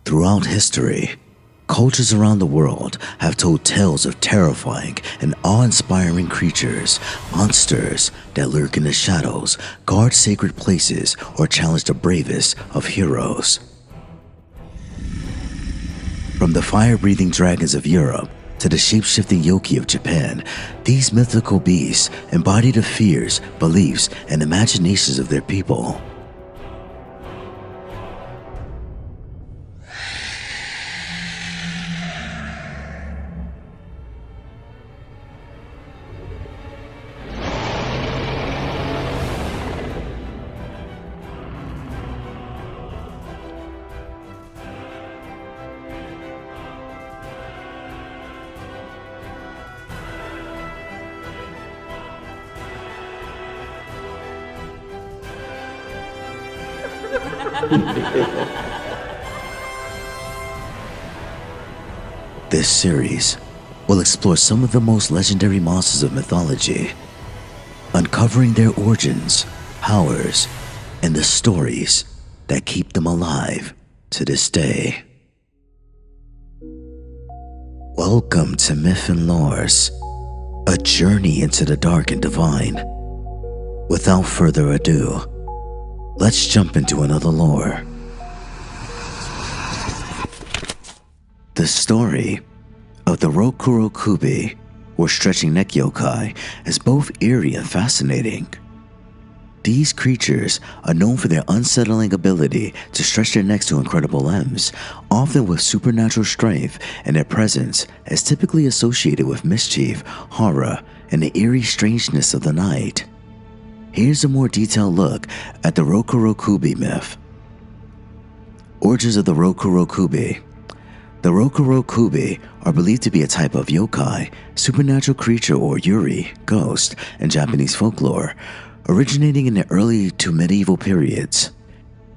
Throughout history, cultures around the world have told tales of terrifying and awe-inspiring creatures, monsters that lurk in the shadows, guard sacred places, or challenge the bravest of heroes. From the fire-breathing dragons of Europe to the shape-shifting Yokai of Japan, these mythical beasts embody the fears, beliefs, and imaginations of their people. This series will explore some of the most legendary monsters of mythology, uncovering their origins, powers, and the stories that keep them alive to this day. Welcome to Myth and Lores, a journey into the dark and divine. Without further ado, let's jump into another lore. The story of the Rokurokubi, or stretching neck yokai, is both eerie and fascinating. These creatures are known for their unsettling ability to stretch their necks to incredible lengths, often with supernatural strength, and their presence is typically associated with mischief, horror, and the eerie strangeness of the night. Here's a more detailed look at the Rokurokubi myth. Origins of the Rokurokubi. The Rokurokubi are believed to be a type of yokai, supernatural creature or yuri, ghost, in Japanese folklore, originating in the early to medieval periods.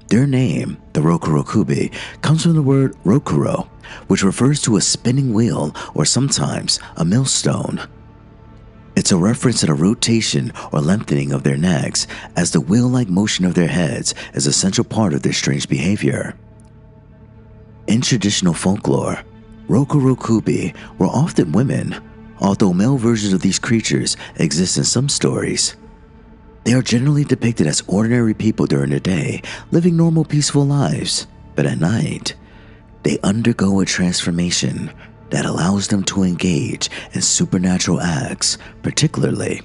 Their name, the Rokurokubi, comes from the word rokuro, which refers to a spinning wheel or sometimes a millstone. It's a reference to the rotation or lengthening of their necks, as the wheel-like motion of their heads is a central part of their strange behavior. In traditional folklore, Rokurokubi were often women, although male versions of these creatures exist in some stories. They are generally depicted as ordinary people during the day, living normal, peaceful lives, but at night, they undergo a transformation that allows them to engage in supernatural acts, particularly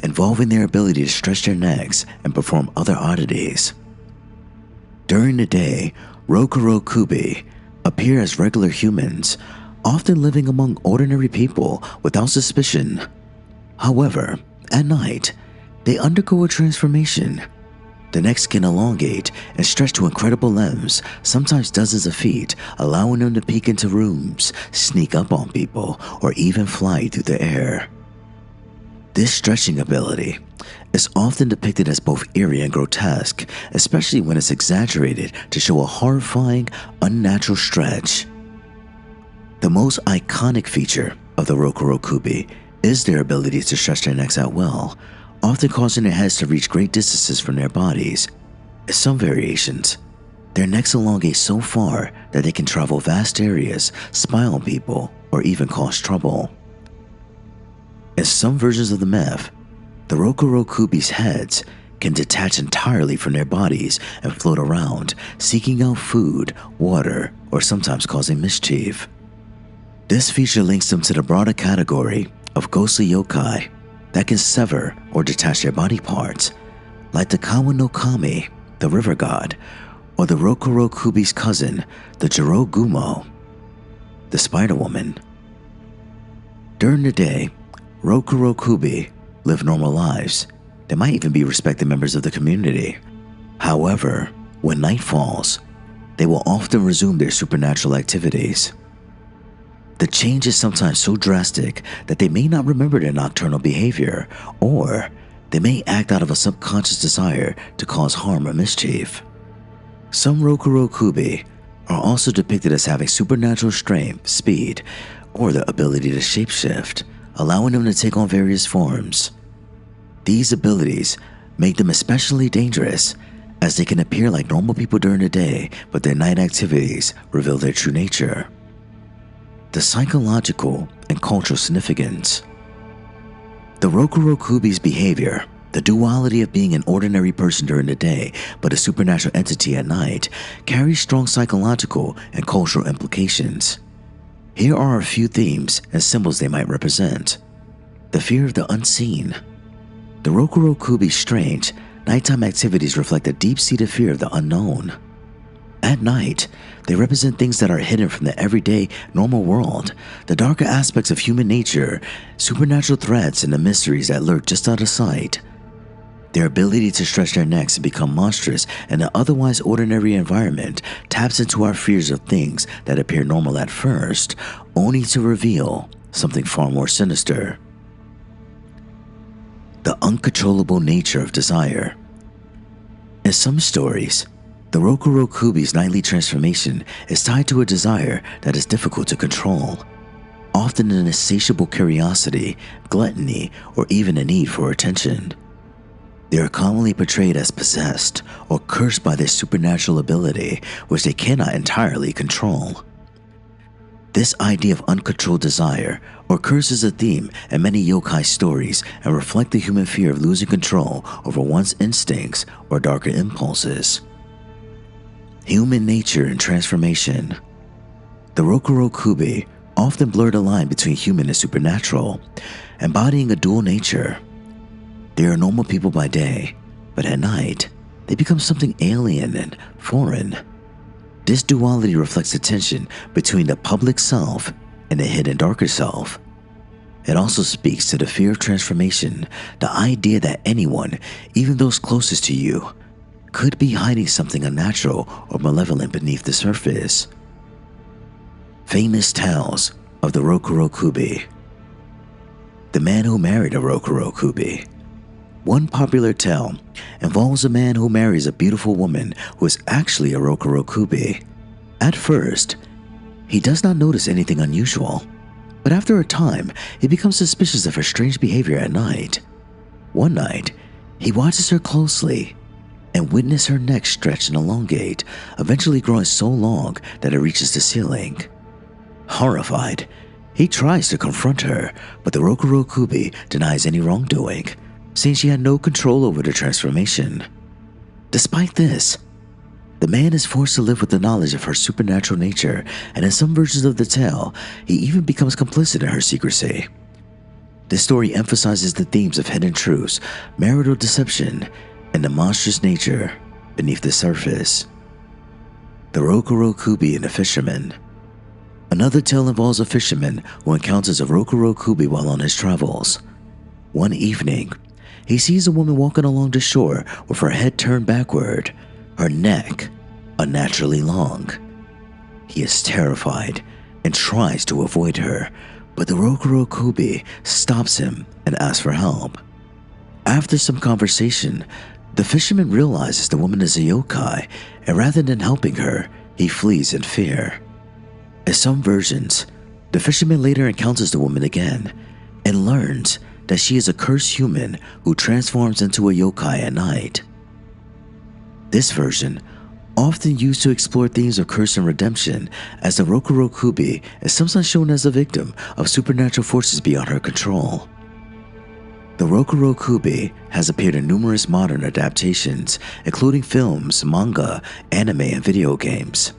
involving their ability to stretch their necks and perform other oddities. During the day, Rokurokubi appear as regular humans, often living among ordinary people without suspicion. However, at night, they undergo a transformation. The necks can elongate and stretch to incredible lengths, sometimes dozens of feet, allowing them to peek into rooms, sneak up on people, or even fly through the air. This stretching ability is often depicted as both eerie and grotesque, especially when it's exaggerated to show a horrifying, unnatural stretch. The most iconic feature of the Rokurokubi is their ability to stretch their necks at will, often causing their heads to reach great distances from their bodies. In some variations, their necks elongate so far that they can travel vast areas, spy on people, or even cause trouble. In some versions of the myth, the Rokurokubi's heads can detach entirely from their bodies and float around, seeking out food, water, or sometimes causing mischief. This feature links them to the broader category of ghostly yokai that can sever or detach their body parts, like the Kawa no Kami, the river god, or the Rokurokubi's cousin, the Jirogumo, the spider woman. During the day, Rokurokubi live normal lives. They might even be respected members of the community. However, when night falls, they will often resume their supernatural activities. The change is sometimes so drastic that they may not remember their nocturnal behavior, or they may act out of a subconscious desire to cause harm or mischief. Some Rokurokubi are also depicted as having supernatural strength, speed, or the ability to shapeshift, allowing them to take on various forms. These abilities make them especially dangerous, as they can appear like normal people during the day, but their night activities reveal their true nature. The psychological and cultural significance. The Rokurokubi's behavior, the duality of being an ordinary person during the day but a supernatural entity at night, carries strong psychological and cultural implications. Here are a few themes and symbols they might represent. The fear of the unseen. The Rokurokubi's strange, nighttime activities reflect a deep-seated fear of the unknown. At night, they represent things that are hidden from the everyday, normal world, the darker aspects of human nature, supernatural threats, and the mysteries that lurk just out of sight. Their ability to stretch their necks and become monstrous in an otherwise ordinary environment taps into our fears of things that appear normal at first, only to reveal something far more sinister. The uncontrollable nature of desire. In some stories, the Rokurokubi's nightly transformation is tied to a desire that is difficult to control, often an insatiable curiosity, gluttony, or even a need for attention. They are commonly portrayed as possessed or cursed by their supernatural ability, which they cannot entirely control. This idea of uncontrolled desire or curse is a theme in many yokai stories and reflect the human fear of losing control over one's instincts or darker impulses. Human nature and transformation. The Rokurokubi often blur the line between human and supernatural, embodying a dual nature. They are normal people by day, but at night, they become something alien and foreign. This duality reflects the tension between the public self and the hidden darker self. It also speaks to the fear of transformation, the idea that anyone, even those closest to you, could be hiding something unnatural or malevolent beneath the surface. Famous tales of the Rokurokubi. The man who married a Rokurokubi. One popular tale involves a man who marries a beautiful woman who is actually a Rokurokubi. At first, he does not notice anything unusual, but after a time, he becomes suspicious of her strange behavior at night. One night, he watches her closely and witnesses her neck stretch and elongate, eventually growing so long that it reaches the ceiling. Horrified, he tries to confront her, but the Rokurokubi denies any wrongdoing, saying she had no control over the transformation. Despite this, the man is forced to live with the knowledge of her supernatural nature, and in some versions of the tale, he even becomes complicit in her secrecy. This story emphasizes the themes of hidden truths, marital deception, and the monstrous nature beneath the surface. The Rokurokubi and the Fisherman. Another tale involves a fisherman who encounters a Rokurokubi while on his travels. One evening, he sees a woman walking along the shore with her head turned backward, her neck unnaturally long. He is terrified and tries to avoid her, but the Rokurokubi stops him and asks for help. After some conversation, the fisherman realizes the woman is a yokai, and rather than helping her, he flees in fear. In some versions, the fisherman later encounters the woman again and learns that she is a cursed human who transforms into a yokai at night. This version, often used to explore themes of curse and redemption, as the Rokurokubi is sometimes shown as a victim of supernatural forces beyond her control. The Rokurokubi has appeared in numerous modern adaptations, including films, manga, anime, and video games.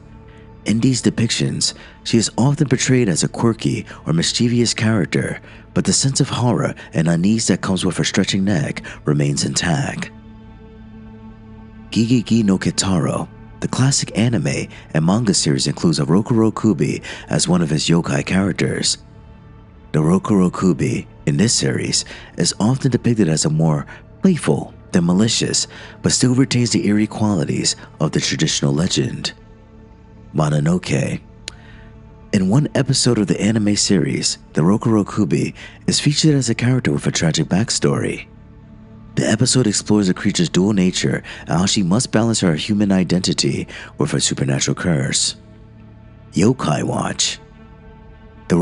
In these depictions, she is often portrayed as a quirky or mischievous character, but the sense of horror and unease that comes with her stretching neck remains intact. Gigiki no Kitaro, the classic anime and manga series, includes a Rokurokubi as one of his yokai characters. The Rokurokubi in this series is often depicted as a more playful than malicious, but still retains the eerie qualities of the traditional legend. Mononoke. In one episode of the anime series, the Rokurokubi is featured as a character with a tragic backstory. The episode explores the creature's dual nature and how she must balance her human identity with her supernatural curse. Yokai Watch. The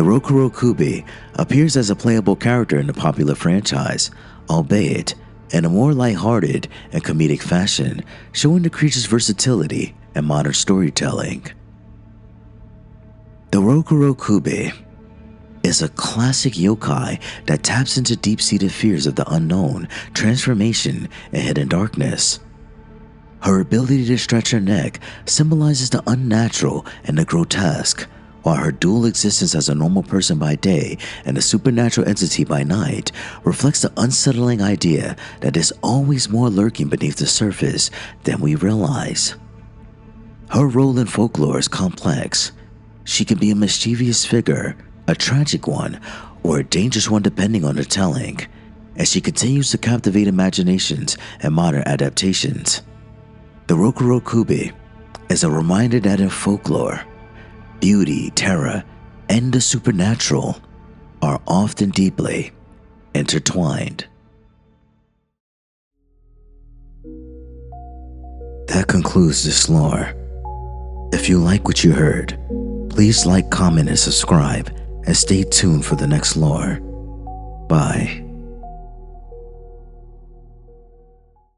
Rokurokubi appears as a playable character in the popular franchise, albeit in a more lighthearted and comedic fashion, showing the creature's versatility and modern storytelling. The Rokurokubi is a classic yokai that taps into deep-seated fears of the unknown, transformation, and hidden darkness. Her ability to stretch her neck symbolizes the unnatural and the grotesque, while her dual existence as a normal person by day and a supernatural entity by night reflects the unsettling idea that there's always more lurking beneath the surface than we realize. Her role in folklore is complex. She can be a mischievous figure, a tragic one, or a dangerous one depending on the telling, as she continues to captivate imaginations and modern adaptations. The Rokurokubi is a reminder that in folklore, beauty, terror, and the supernatural are often deeply intertwined. That concludes this lore. If you like what you heard, please like, comment, and subscribe, and stay tuned for the next lore. Bye.